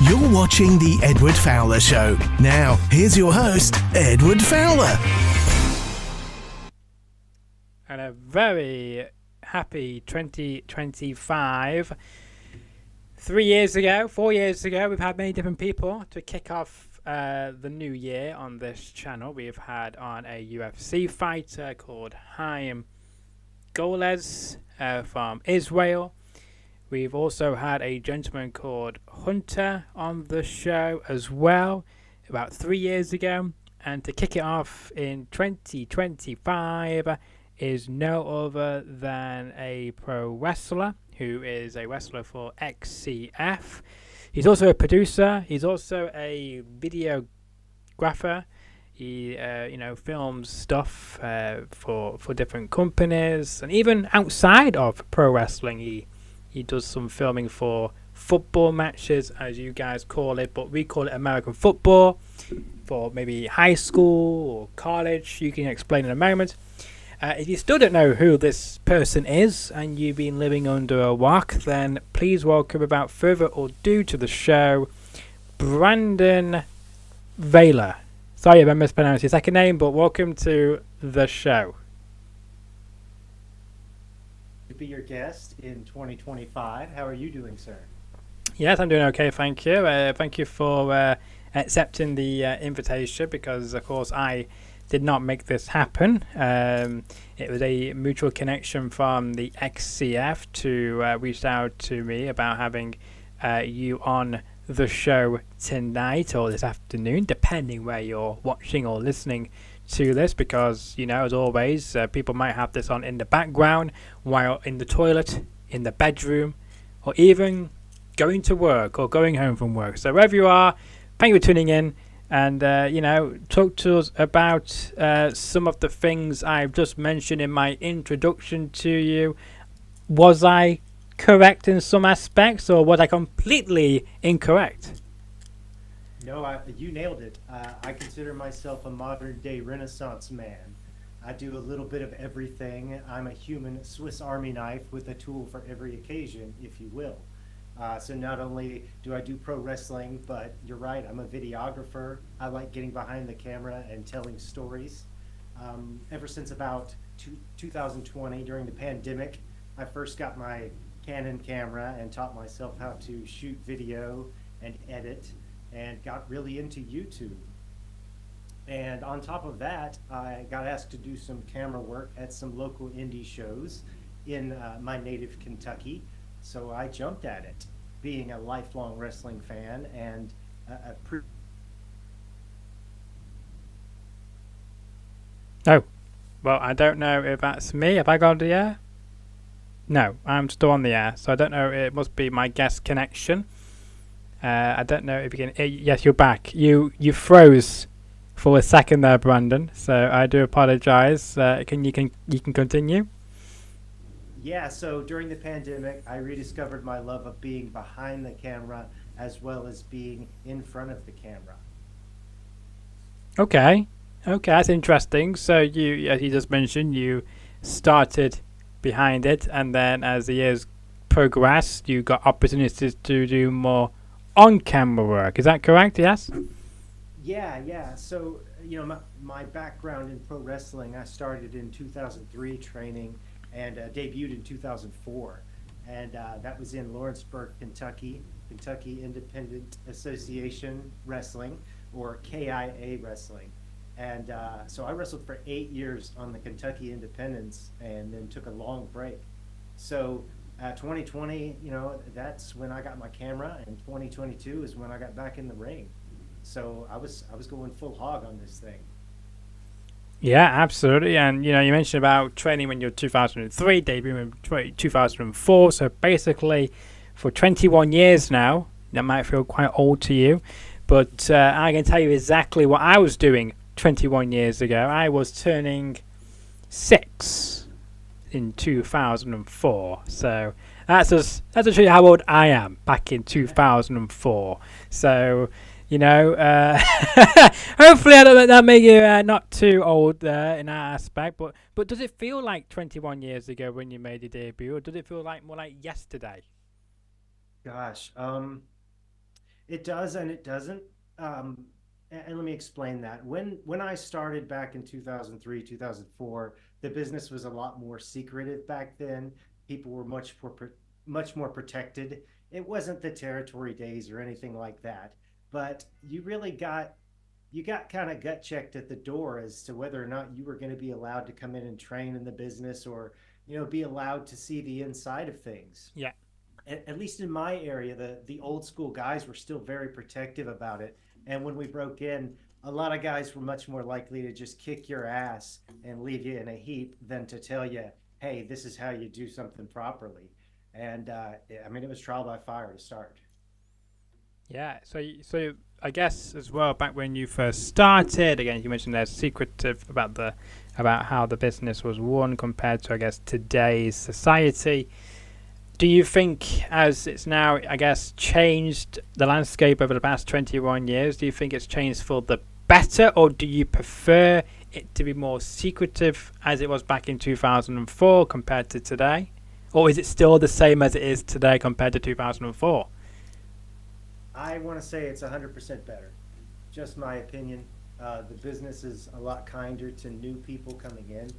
You're watching The Edward Fowler Show. Now, here's your host, Edward Fowler. And a very happy 2025. 4 years ago, we've had many different people to kick off the new year on this channel. We've had on a UFC fighter called Haim Golez from Israel. We've also had a gentleman called Hunter on the show as well, about 3 years ago. And to kick it off in 2025 is no other than a pro wrestler who is a wrestler for XCF. He's also a producer. He's also a videographer. He, films stuff for different companies, and even outside of pro wrestling, he does some filming for football matches, as you guys call it, but we call it American football for maybe high school or college. You can explain in a moment. If you still don't know who this person is and you've been living under a rock, then please welcome, without further ado, to the show, Brandon Valor. Sorry if I mispronounced your second name, but welcome to the show. To be your guest in 2025. How are you doing, sir? Yes, I'm doing okay, thank you. Thank you for accepting the invitation, because, of course, I did not make this happen. It was a mutual connection from the XCF to reach out to me about having you on the show tonight or this afternoon, depending where you're watching or listening to this, because, as always, people might have this on in the background while in the toilet, in the bedroom, or even going to work or going home from work. So wherever you are, thank you for tuning in, and talk to us about some of the things I've just mentioned in my introduction to you. Was I correct in some aspects, or was I completely incorrect? No, you nailed it. I consider myself a modern-day Renaissance man. I do a little bit of everything. I'm a human Swiss Army knife with a tool for every occasion, if you will. So not only do I do pro wrestling, but you're right, I'm a videographer. I like getting behind the camera and telling stories. Ever since about 2020, during the pandemic, I first got my Canon camera and taught myself how to shoot video and edit, and got really into YouTube. And on top of that, I got asked to do some camera work at some local indie shows in my native Kentucky. So I jumped at it, being a lifelong wrestling fan and Oh, well, I don't know if that's me. Have I gone to the air? No, I'm still on the air, so I don't know. It must be my guest connection. I don't know if you can. Yes, you're back. You froze for a second there, Brandon. So I do apologize. You can continue. Yeah, so during the pandemic, I rediscovered my love of being behind the camera as well as being in front of the camera. Okay, that's interesting. So you, as you just mentioned, you started behind it, and then as the years progressed, you got opportunities to do more on-camera work. Is that correct? Yes? Yeah. So, my background in pro wrestling, I started in 2003 training and debuted in 2004. And that was in Lawrenceburg, Kentucky Independent Association Wrestling, or KIA Wrestling. And so I wrestled for 8 years on the Kentucky Independents and then took a long break. So 2020, that's when I got my camera, and 2022 is when I got back in the ring. So I was going full hog on this thing. Yeah, absolutely. And you mentioned about training when you're 2003, debuting in 2004. So basically, for 21 years now, that might feel quite old to you, but I can tell you exactly what I was doing 21 years ago. I was turning 6 in 2004. So that's to show you how old I am back in 2004. So hopefully that make you not too old in that aspect. But does it feel like 21 years ago when you made your debut, or does it feel like more like yesterday? Gosh, It does and it doesn't. And let me explain that. When I started back in 2003, 2004, the business was a lot more secretive back then. People were much more protected. It wasn't the territory days or anything like that. But you got kind of gut checked at the door as to whether or not you were going to be allowed to come in and train in the business, or be allowed to see the inside of things. Yeah. At least in my area, the old school guys were still very protective about it. And when we broke in, a lot of guys were much more likely to just kick your ass and leave you in a heap than to tell you, hey, this is how you do something properly. And I mean, it was trial by fire to start. Yeah, so I guess as well, back when you first started, again you mentioned there's secretive about how the business was run compared to, I guess, today's society. Do you think, as it's now, I guess, changed the landscape over the past 21 years, do you think it's changed for the better, or do you prefer it to be more secretive as it was back in 2004 compared to today? Or is it still the same as it is today compared to 2004? I want to say it's 100% better. Just my opinion. The business is a lot kinder to new people coming in.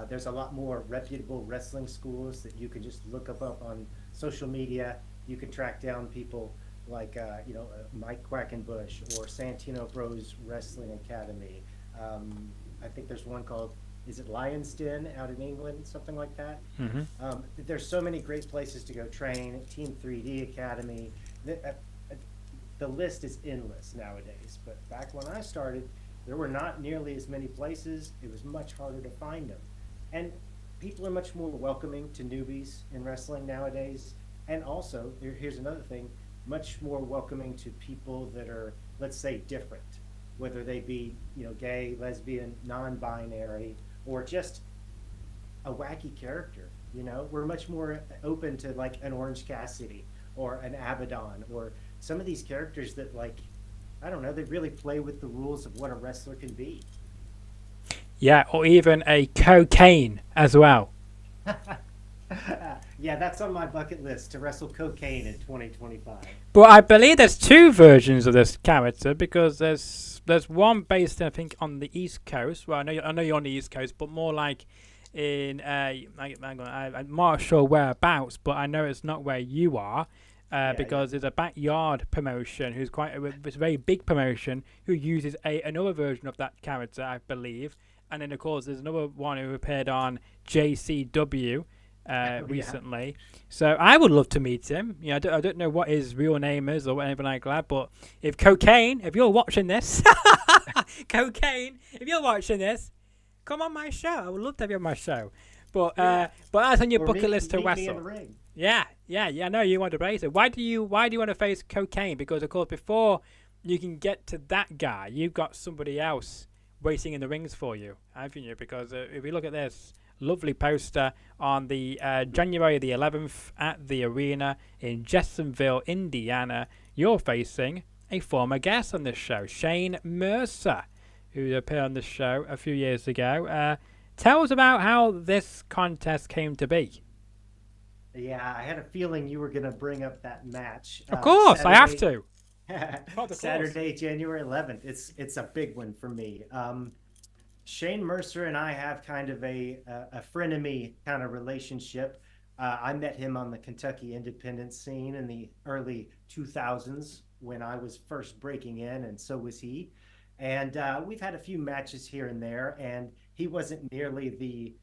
There's a lot more reputable wrestling schools that you can just look up on social media. You can track down people like Mike Quackenbush or Santino Bros Wrestling Academy. I think there's one called, is it Lion's Den out in England, something like that. There's so many great places to go train. Team 3D Academy. The list is endless nowadays. But back when I started, there were not nearly as many places. It was much harder to find them. And people are much more welcoming to newbies in wrestling nowadays. And also, here's another thing, much more welcoming to people that are, let's say, different, whether they be, gay, lesbian, non-binary, or just a wacky character. We're much more open to like an Orange Cassidy or an Abaddon, or some of these characters that, like, I don't know, they really play with the rules of what a wrestler can be. Yeah, or even a cocaine as well. Yeah, that's on my bucket list, to wrestle Cocaine in 2025. But I believe there's two versions of this character, because there's one based, I think, on the East Coast. Well, I know you're on the East Coast, but more like in I'm not sure whereabouts, but I know it's not where you are. Because there's a backyard promotion who's it's a very big promotion who uses another version of that character, I believe. And then, of course, there's another one who appeared on JCW recently. So I would love to meet him. I don't know what his real name is or anything like that. But if you're watching this, Cocaine, if you're watching this, come on my show. I would love to have you on my show. But that's on your bucket list to wrestle. Yeah. No, you want to race it. Why do you want to face Cocaine? Because of course, before you can get to that guy, you've got somebody else waiting in the rings for you, haven't you? Because if we look at this lovely poster on the January the 11th at the arena in Jeffersonville, Indiana, you're facing a former guest on this show, Shane Mercer, who appeared on the show a few years ago. Tell us about how this contest came to be. Yeah, I had a feeling you were going to bring up that match. Of course, Saturday, I have to. Saturday, January 11th. It's a big one for me. Shane Mercer and I have kind of a frenemy kind of relationship. I met him on the Kentucky independent scene in the early 2000s when I was first breaking in, and so was he. And we've had a few matches here and there, and he wasn't nearly the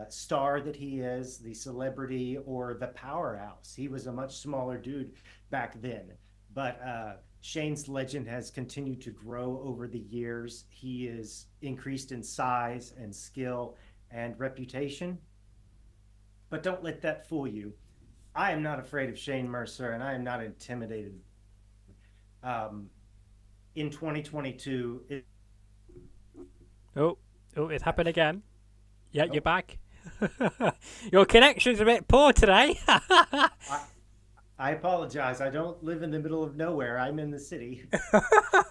star that he is, the celebrity or the powerhouse. He was a much smaller dude back then. But Shane's legend has continued to grow over the years. He is increased in size and skill and reputation. But don't let that fool you. I am not afraid of Shane Mercer, and I am not intimidated. In 2022... it happened again. Yeah, You're back. Your connection's a bit poor today. I apologize. I don't live in the middle of nowhere. I'm in the city.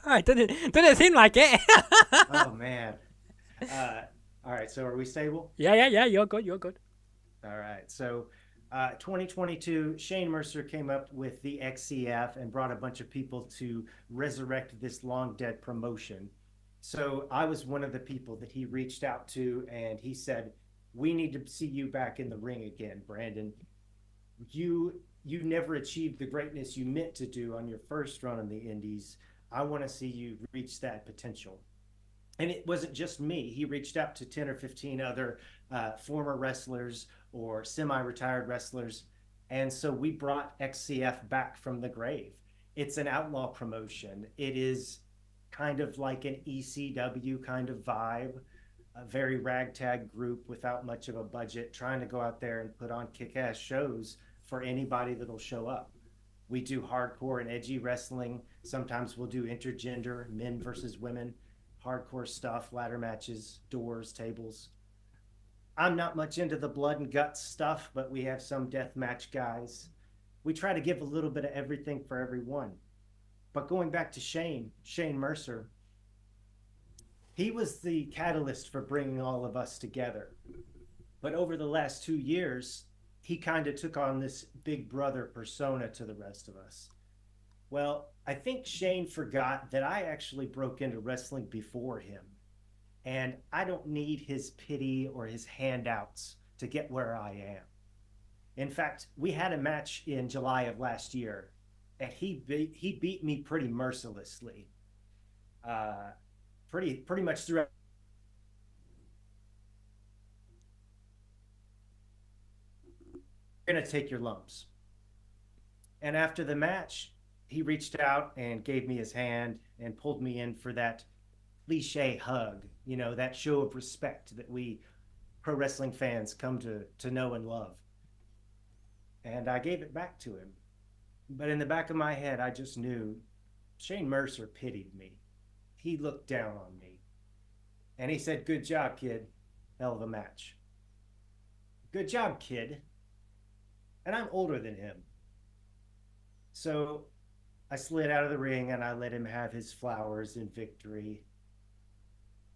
It didn't seem like it. Oh, man. All right, so are we stable? Yeah, you're good. All right, so 2022, Shane Mercer came up with the XCF and brought a bunch of people to resurrect this long dead promotion. So I was one of the people that he reached out to, and he said, "We need to see you back in the ring again, Brandon. You never achieved the greatness you meant to do on your first run in the Indies. I want to see you reach that potential." And it wasn't just me. He reached out to 10 or 15 other former wrestlers or semi-retired wrestlers. And so we brought XCF back from the grave. It's an outlaw promotion. It is kind of like an ECW kind of vibe, a very ragtag group without much of a budget, trying to go out there and put on kick-ass shows for anybody that'll show up. We do hardcore and edgy wrestling. Sometimes we'll do intergender, men versus women, hardcore stuff, ladder matches, doors, tables. I'm not much into the blood and guts stuff, but we have some death match guys. We try to give a little bit of everything for everyone. But going back to Shane Mercer, he was the catalyst for bringing all of us together. But over the last 2 years, he kind of took on this big brother persona to the rest of us. Well, I think Shane forgot that I actually broke into wrestling before him. And I don't need his pity or his handouts to get where I am. In fact, we had a match in July of last year, and he beat me pretty mercilessly. Pretty much throughout. You're going to take your lumps. And after the match, he reached out and gave me his hand and pulled me in for that cliche hug, that show of respect that we pro wrestling fans come to know and love. And I gave it back to him. But in the back of my head, I just knew Shane Mercer pitied me. He looked down on me. And he said, "Good job, kid. Hell of a match." Good job, kid. And I'm older than him. So I slid out of the ring and I let him have his flowers in victory.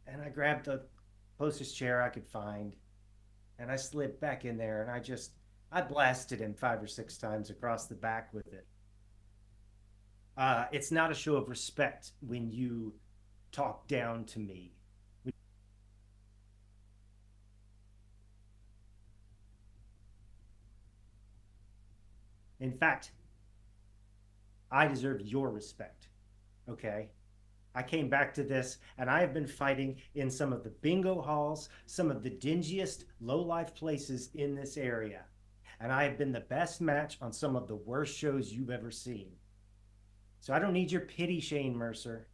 And I grabbed the closest chair I could find. And I slid back in there and I blasted him 5 or 6 times across the back with it. It's not a show of respect when you talk down to me. In fact, I deserve your respect, okay? I came back to this, and I have been fighting in some of the bingo halls, some of the dingiest, low-life places in this area. And I have been the best match on some of the worst shows you've ever seen. So I don't need your pity, Shane Mercer.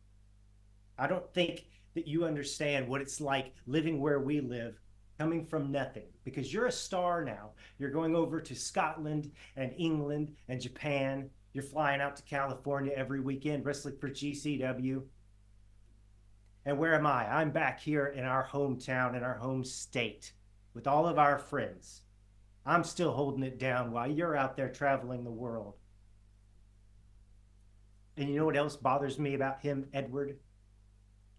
I don't think that you understand what it's like living where we live, coming from nothing, because you're a star now. You're going over to Scotland and England and Japan. You're flying out to California every weekend, wrestling for GCW. And where am I? I'm back here in our hometown, in our home state, with all of our friends. I'm still holding it down while you're out there traveling the world. And you know what else bothers me about him, Edward?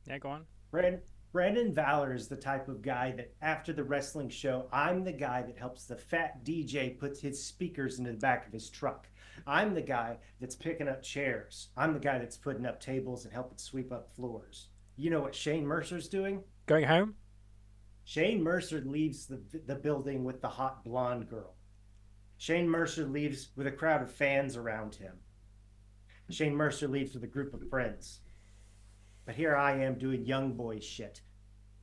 Yeah, go on. Brandon Valor is the type of guy that after the wrestling show, I'm the guy that helps the fat DJ put his speakers into the back of his truck. I'm the guy that's picking up chairs. I'm the guy that's putting up tables and helping sweep up floors. You know what Shane Mercer's doing? Going home? Shane Mercer leaves the building with the hot blonde girl. Shane Mercer leaves with a crowd of fans around him. Shane Mercer leaves with a group of friends. But here I am doing young boy shit.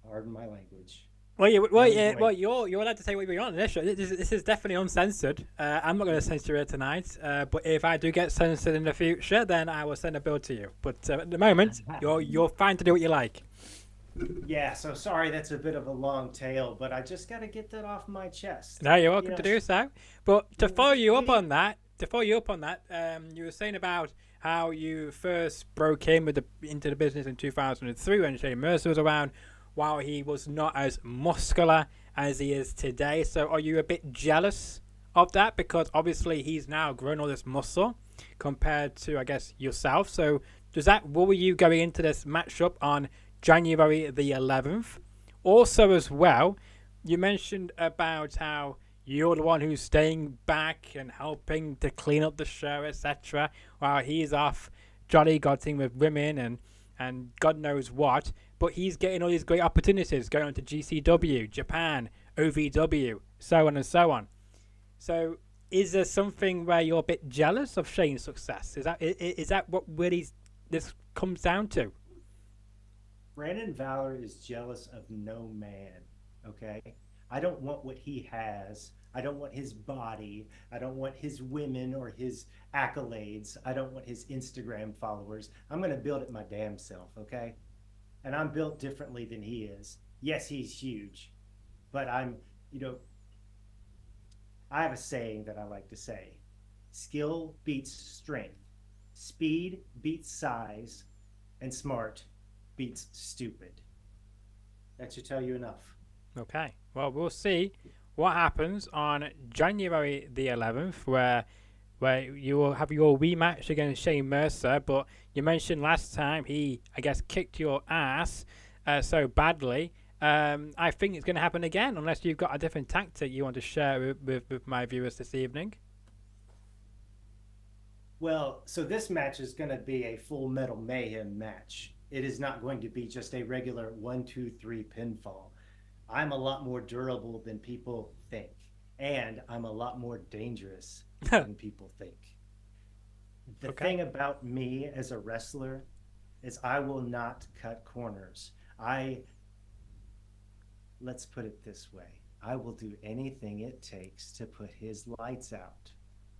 Pardon my language. You're allowed to say what you want on this show. This is definitely uncensored. I'm not going to censor it tonight. But if I do get censored in the future, then I will send a bill to you. But at the moment, you're fine to do what you like. Yeah, so sorry that's a bit of a long tale, but I just got to get that off my chest. No, you're welcome to do so. But to follow you up on that, you were saying about how you first broke into the business in 2003 when Shane Mercer was around, while he was not as muscular as he is today. So are you a bit jealous of that? Because obviously he's now grown all this muscle compared to, I guess, yourself. So does that worry you going into this matchup on January the 11th? Also as well, you mentioned about how you're the one who's staying back and helping to clean up the show, etc. While he's off jolly godding with women and God knows what. But he's getting all these great opportunities going on to GCW, Japan, OVW, so on and so on. So is there something where you're a bit jealous of Shane's success? Is that what really this comes down to? Brandon Valor is jealous of no man, okay? I don't want what he has. I don't want his body. I don't want his women or his accolades. I don't want his Instagram followers. I'm going to build it my damn self, okay? And I'm built differently than he is. Yes, he's huge, but I have a saying that I like to say. Skill beats strength. Speed beats size. And smart beats stupid. That should tell you enough. Okay. Well, we'll see what happens on January the 11th, where you will have your rematch against Shane Mercer. But you mentioned last time he, I guess, kicked your ass so badly. I think it's going to happen again, unless you've got a different tactic you want to share with my viewers this evening. Well, so this match is going to be a Full Metal Mayhem match. It is not going to be just a regular 1, 2, 3 pinfall. I'm a lot more durable than people think, and I'm a lot more dangerous than people think. The thing about me as a wrestler is I will not cut corners. Let's put it this way. I will do anything it takes to put his lights out.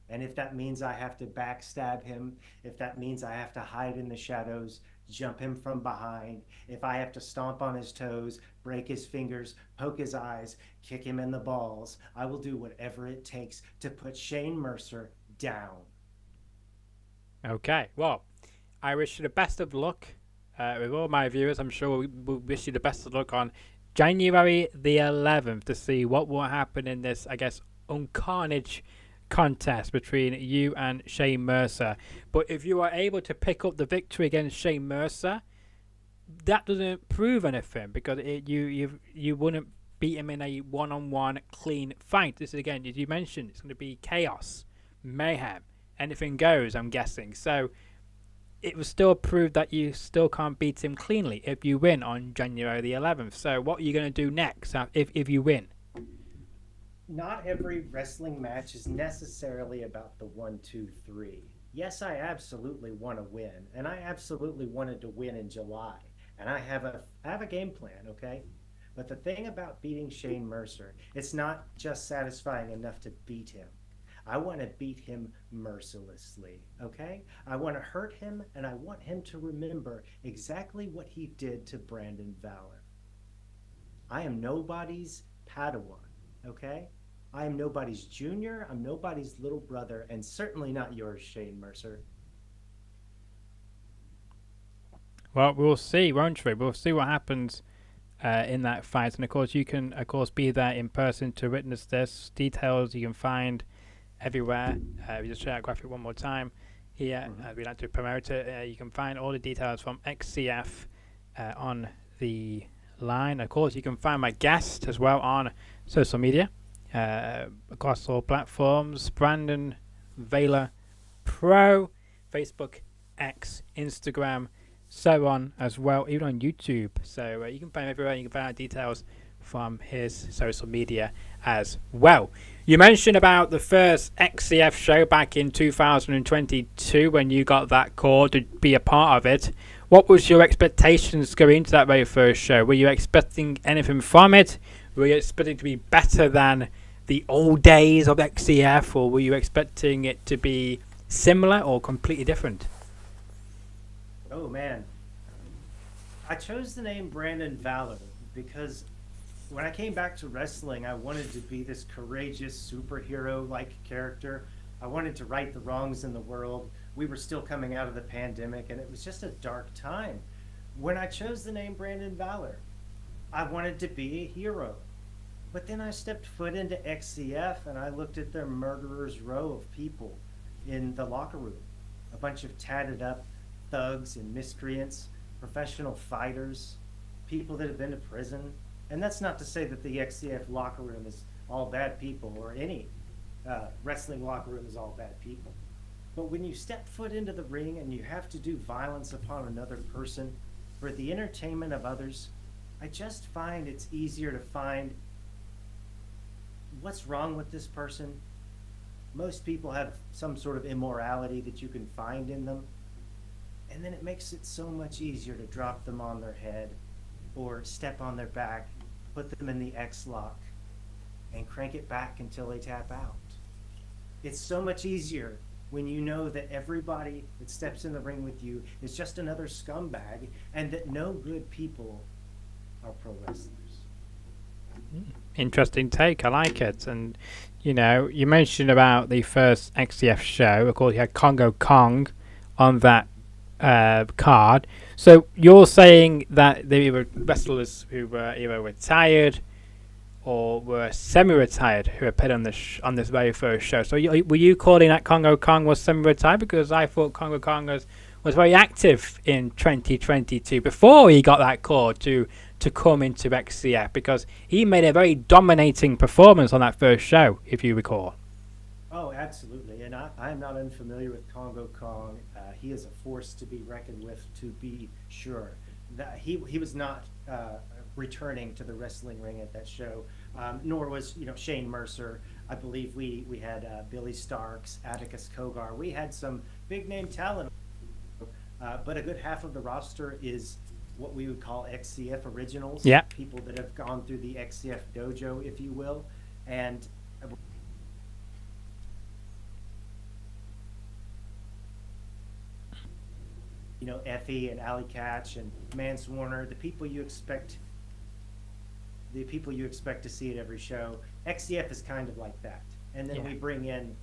And if that means I have to backstab him, if that means I have to hide in the shadows, jump him from behind, if I have to stomp on his toes, break his fingers, poke his eyes, kick him in the balls, I will do whatever it takes to put Shane Mercer down. Okay, well, I wish you the best of luck with all my viewers. I'm sure we'll wish you the best of luck on January the 11th to see what will happen in this, I guess, uncarnage contest between you and Shane Mercer. But if you are able to pick up the victory against Shane Mercer, that doesn't prove anything, because you wouldn't beat him in a one-on-one clean fight. This is, again, as you mentioned, it's going to be chaos, mayhem, anything goes, I'm guessing. So it will still prove that you still can't beat him cleanly if you win on January the 11th. So what are you going to do next if you win? Not every wrestling match is necessarily about the 1, 2, 3. Yes, I absolutely want to win, and I absolutely wanted to win in July, and I have a game plan, okay? But the thing about beating Shane Mercer, it's not just satisfying enough to beat him. I want to beat him mercilessly, okay? I want to hurt him, and I want him to remember exactly what he did to Brandon Valor. I am nobody's Padawan, okay? I am nobody's junior, I'm nobody's little brother, and certainly not yours, Shane Mercer. Well, we'll see, won't we? We'll see what happens in that fight. And, of course, you can, be there in person to witness this. Details you can find everywhere. We just share that graphic one more time here. We like to promote it. You can find all the details from XCF on the line. Of course, you can find my guest as well on social media across all platforms. Brandon Valor Pro, Facebook, X, Instagram, so on as well, even on YouTube. So you can find him everywhere. You can find out details from his social media as well. You mentioned about the first XCF show back in 2022 when you got that call to be a part of it. What was your expectations going into that very first show? Were you expecting anything from it? Were you expecting to be better than the old days of XCF, or were you expecting it to be similar or completely different? Oh man, I chose the name Brandon Valor because when I came back to wrestling, I wanted to be this courageous superhero-like character. I wanted to right the wrongs in the world. We were still coming out of the pandemic, and it was just a dark time. When I chose the name Brandon Valor, I wanted to be a hero. But then I stepped foot into XCF, and I looked at their murderer's row of people in the locker room. A bunch of tatted up thugs and miscreants, professional fighters, people that have been to prison. And that's not to say that the XCF locker room is all bad people, or any wrestling locker room is all bad people. But when you step foot into the ring and you have to do violence upon another person for the entertainment of others, I just find it's easier to find what's wrong with this person. Most people have some sort of immorality that you can find in them. And then it makes it so much easier to drop them on their head or step on their back, put them in the X lock, and crank it back until they tap out. It's so much easier when you know that everybody that steps in the ring with you is just another scumbag and that no good people are pro wrestlers. Interesting take. I like it. And, you know, you mentioned about the first XCF show. Of course, you had Congo Kong on that card. So you're saying that they were wrestlers who were either retired or were semi-retired who appeared on this on this very first show. So were you calling that Congo Kong was semi-retired? Because I thought Congo Kong was very active in 2022 before he got that call to come into XCF, because he made a very dominating performance on that first show, if you recall. Oh, absolutely. And I am not unfamiliar with Congo Kong. He is a force to be reckoned with, to be sure. That he was not returning to the wrestling ring at that show, nor was Shane Mercer. I believe we had Billy Starks, Atticus Kogar. We had some big name talent, but a good half of the roster is what we would call XCF originals. Yeah. People that have gone through the XCF dojo, if you will, and Effie and Alley Catch and Mance Warner, the people you expect to see at every show. XCF is kind of like that. And then we bring in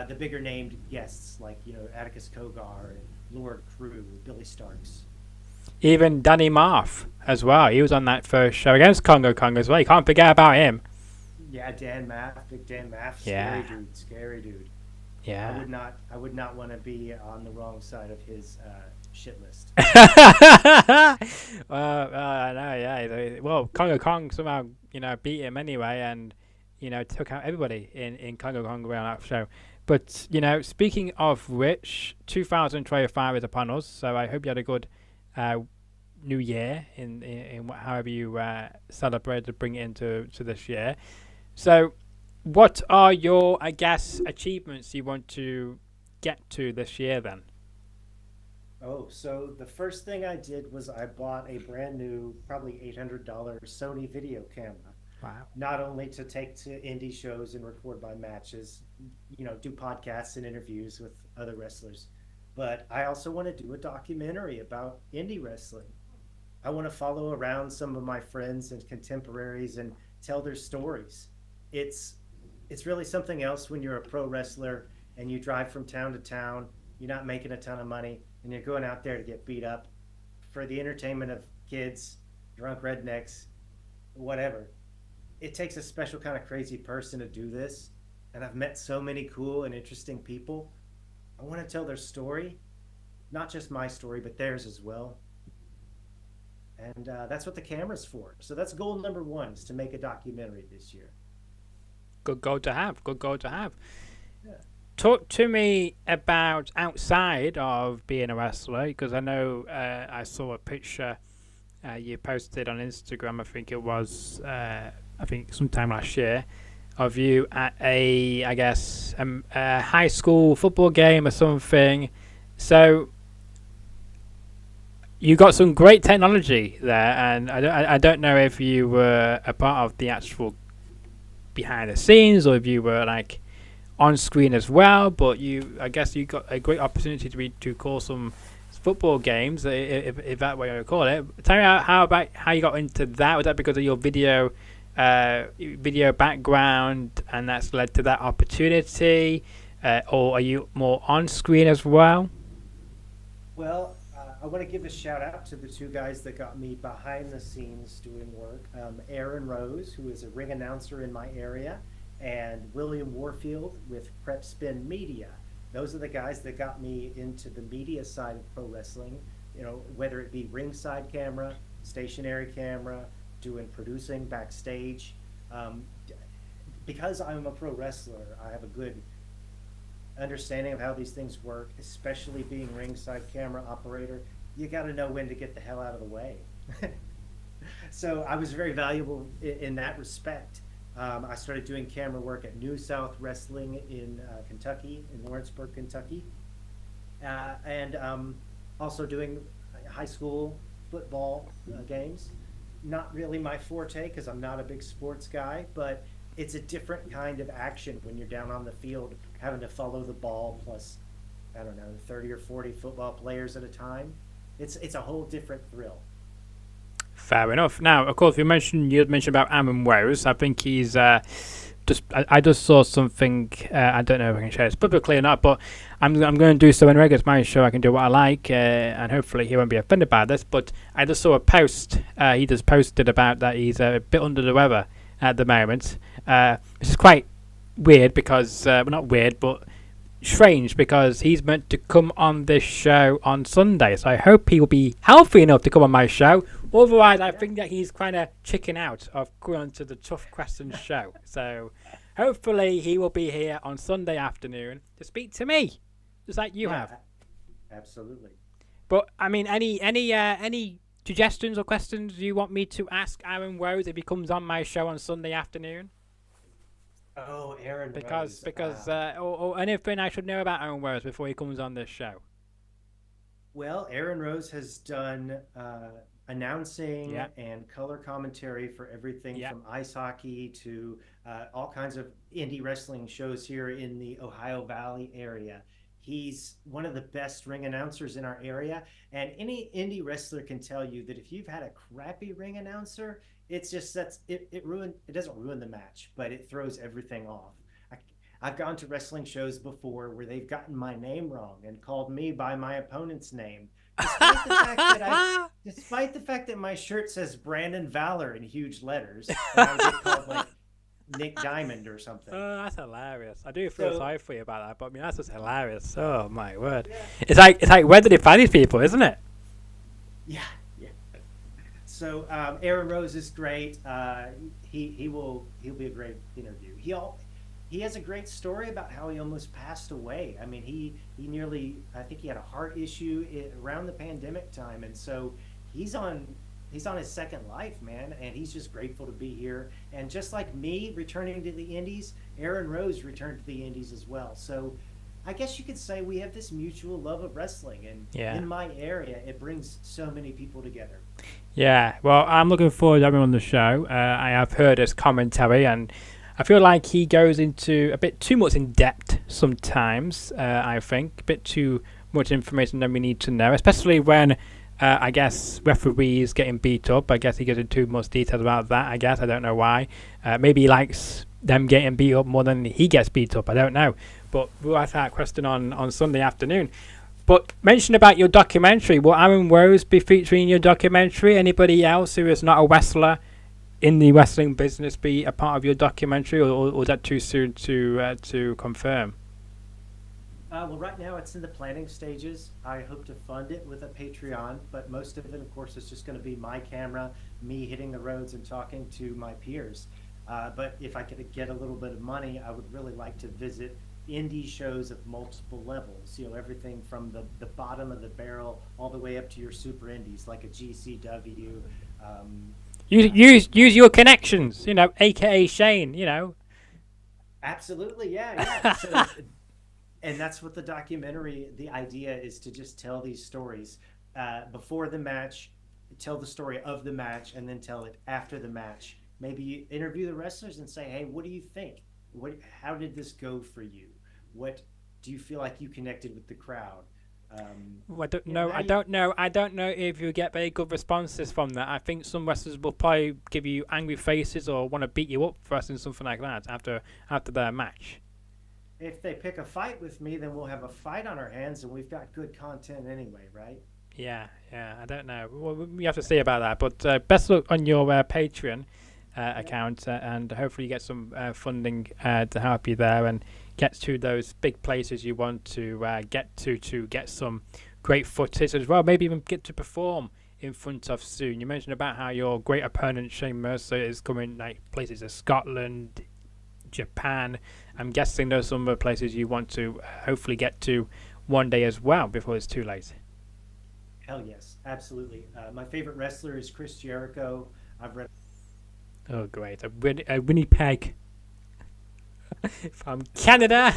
the bigger named guests like, Atticus Kogar and Lord Crew, Billy Starks. Even Danny Marth as well. He was on that first show against Congo Kong as well. You can't forget about him. Yeah, Dan Maff, big Dan Maff, Yeah. Scary dude. Yeah. I would not want to be on the wrong side of his shit list. I know, yeah. Well, Congo Kong somehow, beat him anyway, and took out everybody in Congo Kong around that show. But speaking of which, 2025 is upon us, so I hope you had a good New Year in however you celebrated to bring it into this year. So, what are your, I guess, achievements you want to get to this year then? Oh, so the first thing I did was I bought a brand new, probably $800 Sony video camera. Wow. Not only to take to indie shows and record my matches, do podcasts and interviews with other wrestlers, but I also want to do a documentary about indie wrestling. I want to follow around some of my friends and contemporaries and tell their stories. It's really something else when you're a pro wrestler and you drive from town to town, you're not making a ton of money, and you're going out there to get beat up for the entertainment of kids, drunk rednecks, whatever. It takes a special kind of crazy person to do this, and I've met so many cool and interesting people. I want to tell their story, not just my story, but theirs as well. And that's what the camera's for. So that's goal number one, is to make a documentary this year. Good goal to have. Yeah. Talk to me about outside of being a wrestler, because I know I saw a picture you posted on Instagram. I think it was, sometime last year, of you at a high school football game or something. So you got some great technology there, and I don't know if you were a part of the actual behind the scenes or if you were like on screen as well, but I guess you got a great opportunity to call some football games, if that way you call it. Tell me how you got into that. Was that because of your video background, and that's led to that opportunity, or are you more on screen as well? Well, I want to give a shout out to the two guys that got me behind the scenes doing work. Aaron Rose, who is a ring announcer in my area, and William Warfield with Prep Spin Media. Those are the guys that got me into the media side of pro wrestling, whether it be ringside camera, stationary camera, doing producing backstage. because I'm a pro wrestler, I have a good understanding of how these things work, especially being ringside camera operator. You got to know when to get the hell out of the way. So I was very valuable in that respect. I started doing camera work at New South Wrestling in Kentucky, in Lawrenceburg, Kentucky, and also doing high school football games. Not really my forte because I'm not a big sports guy, but it's a different kind of action when you're down on the field having to follow the ball plus, I don't know, 30 or 40 football players at a time. It's a whole different thrill. Fair enough. Now, of course, you mentioned about Aaron Rose. I think he's I just saw something. I don't know if I can share this publicly or not, but I'm going to do so anyway. It's my show. I can do what I like, and hopefully he won't be offended by this. But I just saw a post. He just posted about that he's a bit under the weather at the moment. This is quite weird because well, not weird, but strange because he's meant to come on this show on Sunday. So I hope he will be healthy enough to come on my show. Otherwise, I think that he's kind of chicken out of going to the Tough Questions show. So hopefully he will be here on Sunday afternoon to speak to me, just like you have. Absolutely. But I mean, any suggestions or questions you want me to ask Aaron Rose if he comes on my show on Sunday afternoon? Oh, Aaron Because Rose. or anything I should know about Aaron Rose before he comes on this show. Well, Aaron Rose has done announcing Yeah. and color commentary for everything Yeah. from ice hockey to all kinds of indie wrestling shows here in the Ohio Valley area. He's one of the best ring announcers in our area, and any indie wrestler can tell you that if you've had a crappy ring announcer, it's just it doesn't ruin the match, but it throws everything off. I've gone to wrestling shows before where they've gotten my name wrong and called me by my opponent's name, despite the fact that my shirt says Brandon Valor in huge letters, and I would get called like Nick Diamond or something. Oh, that's hilarious. I do feel So- sorry for you about that, but I mean that's just hilarious. Oh my word! Yeah. It's like where did they find these people, isn't it? Yeah. So Aaron Rose is great. He'll be a great interview. He has a great story about how he almost passed away. I mean, he nearly, I think he had a heart issue around the pandemic time, and so he's on his second life, man, and he's just grateful to be here. And just like me returning to the Indies, Aaron Rose returned to the Indies as well. So I guess you could say we have this mutual love of wrestling, and in my area, it brings so many people together. Yeah, well, I'm looking forward to having him on the show. I have heard his commentary, and I feel like he goes into a bit too much in depth sometimes, I think. A bit too much information than we need to know, especially when, I guess, referees getting beat up. I guess he goes into too much detail about that, I guess. I don't know why. Maybe he likes them getting beat up more than he gets beat up. I don't know. But we'll ask that question on Sunday afternoon. But mention about your documentary. Will Aaron Rose be featuring in your documentary? Anybody else who is not a wrestler in the wrestling business be a part of your documentary, or is that too soon to confirm? Well, right now it's in the planning stages. I hope to fund it with a Patreon, but most of it, of course, is just going to be my camera, me hitting the roads and talking to my peers. But if I could get a little bit of money, I would really like to visit indie shows of multiple levels. You know, everything from the bottom of the barrel all the way up to your super indies, like a GCW. Use your connections, aka Shane. Absolutely, yeah. So, and that's what the documentary, the idea is to just tell these stories before the match, tell the story of the match, and then tell it after the match. Maybe you interview the wrestlers and say, hey, what do you think? How did this go for you? What do you feel like you connected with the crowd? I don't know. I don't know if you get very good responses from that. I think some wrestlers will probably give you angry faces or want to beat you up for asking something like that after their match. If they pick a fight with me, then we'll have a fight on our hands, and we've got good content anyway, right? Yeah. I don't know. Well, we have to see about that. But best luck on your Patreon account, and hopefully you get some funding to help you there and get to those big places you want to get to get some great footage as well. Maybe even get to perform in front of soon. You mentioned about how your great opponent Shane Mercer is coming like places in Scotland, Japan. I'm guessing those are some of the places you want to hopefully get to one day as well before it's too late. Hell yes, absolutely. My favorite wrestler is Chris Jericho. I've read. Oh, great. A Winnipeg from Canada.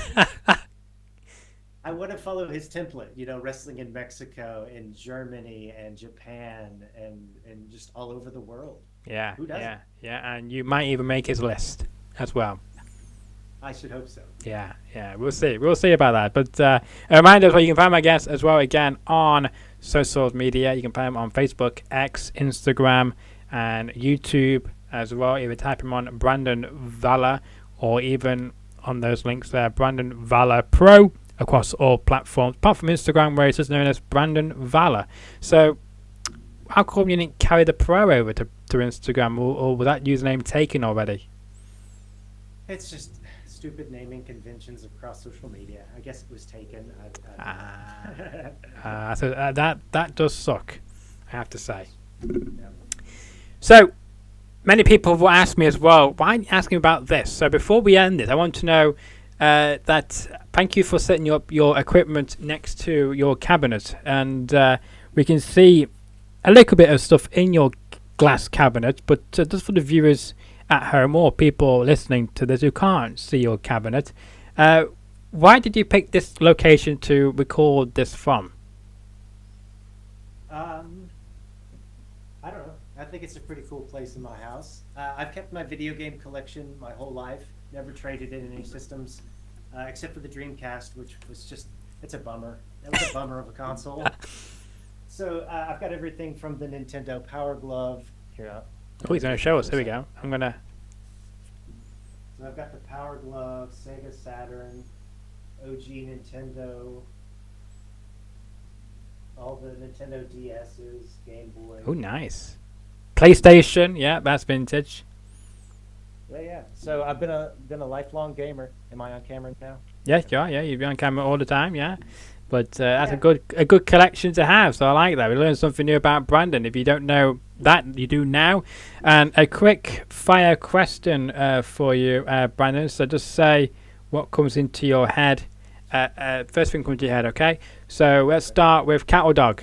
I want to follow his template, wrestling in Mexico and Germany and Japan and just all over the world. Yeah, Who doesn't? yeah, and you might even make his list as well. I should hope so. Yeah, we'll see about that. But a reminder, you can find my guests as well again on social media. You can find them on Facebook, X, Instagram, and YouTube as well. Either type him on Brandon Valor or even on those links there, Brandon Valor Pro, across all platforms, apart from Instagram, where it's just known as Brandon Valor. So, how come you didn't carry the Pro over to Instagram, or was that username taken already? It's just stupid naming conventions across social media. I guess it was taken. So that does suck, I have to say. Yeah. So, many people will ask me as well, why are you asking about this? So before we end it, I want to know that thank you for setting up your equipment next to your cabinet, and we can see a little bit of stuff in your glass cabinet, but just for the viewers at home or people listening to this who can't see your cabinet, why did you pick this location to record this from? I don't know. I think it's a pretty cool place in my house. I've kept my video game collection my whole life. Never traded in any systems, except for the Dreamcast, which was it's a bummer. That was a bummer of a console. So I've got everything from the Nintendo Power Glove. Here. Oh, he's going to show us. Here we go. I'm going to... So I've got the Power Glove, Sega Saturn, OG Nintendo, all the Nintendo DS's, Game Boy. Oh, nice. PlayStation. Yeah, that's vintage. Yeah. So I've been a lifelong gamer. Am I on camera now? Yes, you are. Yeah, you've been on camera all the time. Yeah, but that's a good collection to have. So I like that. We learned something new about Brandon. If you don't know that, you do now. And a quick fire question for you, Brandon. So just say what comes into your head. First thing comes to your head. Okay. So let's start with cat or dog.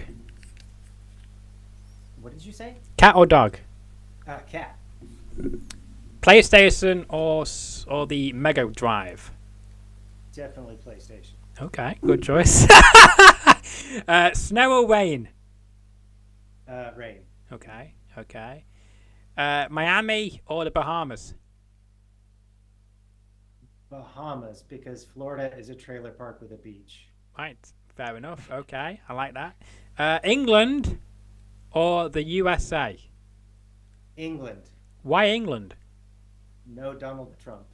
What did you say? Cat or dog? Cat. PlayStation or the Mega Drive? Definitely PlayStation. Okay, good choice. Snow or rain? Rain. Okay. Miami or the Bahamas? Bahamas, because Florida is a trailer park with a beach. Right, fair enough. Okay, I like that. England or the USA? England. Why England? No Donald Trump.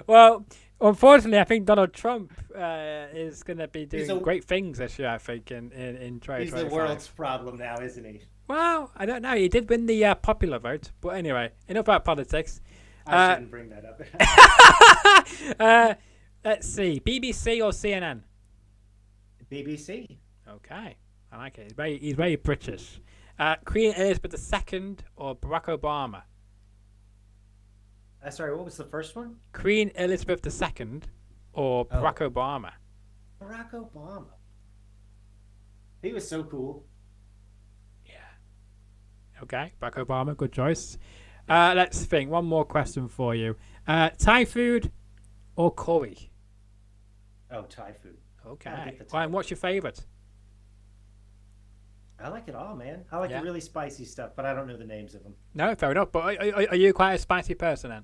Well, unfortunately, I think Donald Trump is going to be doing great things this year, I think, in 2025. He's the world's problem now, isn't he? Well, I don't know. He did win the popular vote. But anyway, enough about politics. I shouldn't bring that up. Let's see. BBC or CNN? BBC. Okay. I like it. He's very British. Queen Elizabeth II or Barack Obama? Sorry, what was the first one? Queen Elizabeth II or Barack Obama? Barack Obama. He was so cool. Yeah. Okay, Barack Obama, good choice. Let's think. One more question for you. Thai food or curry? Oh, Thai food. Okay. And what's your favorite? I like it all, man. I like the really spicy stuff, but I don't know the names of them. No, fair enough. But are you quite a spicy person then?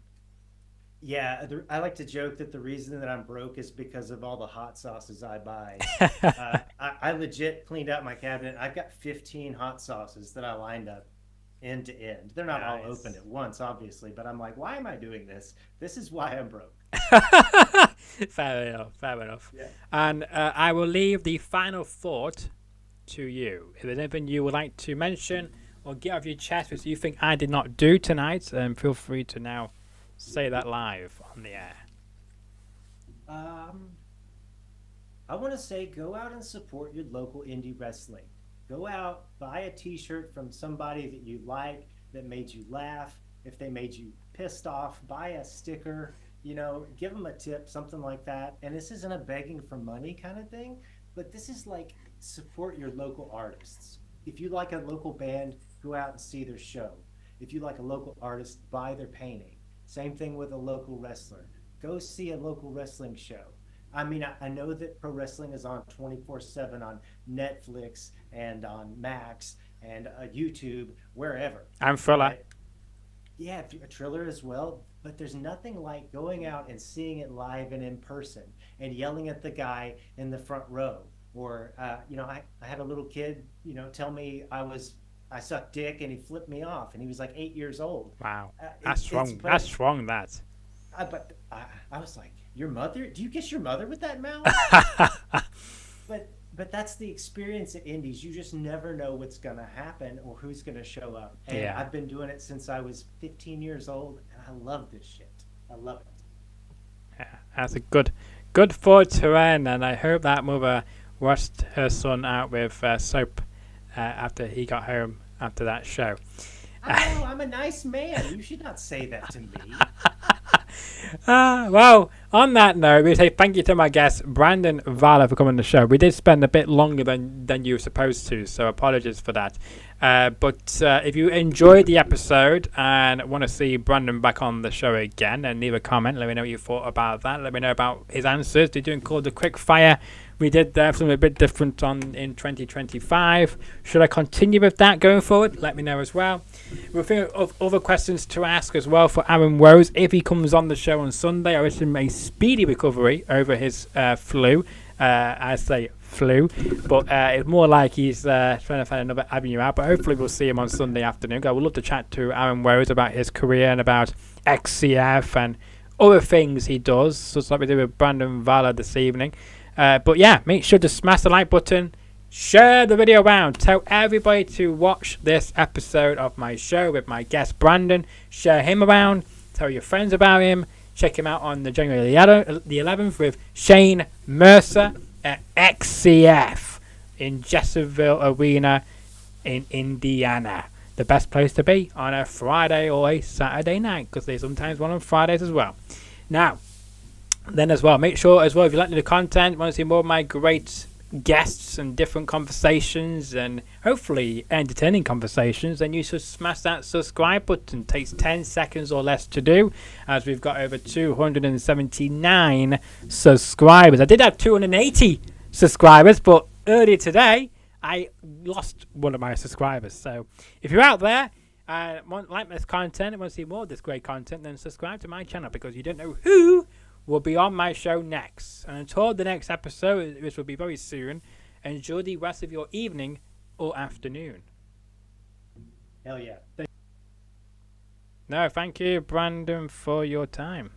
Yeah, I like to joke that the reason that I'm broke is because of all the hot sauces I buy. I legit cleaned out my cabinet. I've got 15 hot sauces that I lined up end to end. They're not all open at once, obviously, but I'm like, why am I doing this? This is why I'm broke. Fair enough. Yeah. And I will leave the final thought to you. If there's anything you would like to mention or get off your chest which you think I did not do tonight, feel free to now say that live on the air. I want to say go out and support your local indie wrestling. Go out, buy a t-shirt from somebody that you like, that made you laugh. If they made you pissed off, buy a sticker, give them a tip, something like that. And this isn't a begging for money kind of thing, but this is like support your local artists. If you like a local band, go out and see their show. If you like a local artist, buy their painting. Same thing with a local wrestler. Go see a local wrestling show. I mean, I know that pro wrestling is on 24/7 on Netflix and on Max and YouTube, wherever. I'm Fowler. Right? Yeah, a Triller as well. But there's nothing like going out and seeing it live and in person and yelling at the guy in the front row. Or, I had a little kid, tell me I sucked dick and he flipped me off and he was like 8 years old. Wow. That's strong. That's strong, that. But I was like, your mother? Do you kiss your mother with that mouth? But that's the experience at Indies. You just never know what's going to happen or who's going to show up. And Yeah. I've been doing it since I was 15 years old, and I love this shit. I love it. Yeah, that's a good forward to end, and I hope that mother washed her son out with soap after he got home after that show. I know, I'm a nice man. You should not say that to me. Well, on that note, we say thank you to my guest, Brandon Valor, for coming on the show. We did spend a bit longer than you were supposed to, so apologies for that. But if you enjoyed the episode and want to see Brandon back on the show again, then leave a comment. Let me know what you thought about that. Let me know about his answers. Did you include the quick fire? We did something a bit different in 2025. Should I continue with that going forward? Let me know as well. We'll think of other questions to ask as well for Aaron Rose. If he comes on the show on Sunday, I wish him a speedy recovery over his flu. I say flu, but it's more like he's trying to find another avenue out. But hopefully we'll see him on Sunday afternoon. I would love to chat to Aaron Rose about his career and about XCF and other things he does, just like we did with Brandon Valor this evening. But yeah, make sure to smash the like button, share the video around, tell everybody to watch this episode of my show with my guest Brandon. Share him around, tell your friends about him. Check him out on the January the 11th with Shane Mercer at XCF in Jesseville Arena in Indiana. The best place to be on a Friday or a Saturday night, because they sometimes run on Fridays as well. Now, then as well, make sure as well, if you like the content, want to see more of my great guests and different conversations and hopefully entertaining conversations, then you should smash that subscribe button. It takes 10 seconds or less to do, as we've got over 279 subscribers. I did have 280 subscribers, but earlier today I lost one of my subscribers. So if you're out there and like this content and want to see more of this great content, then subscribe to my channel, because you don't know who will be on my show next. And until the next episode, which will be very soon, enjoy the rest of your evening or afternoon. Hell yeah. No, thank you, Brandon, for your time.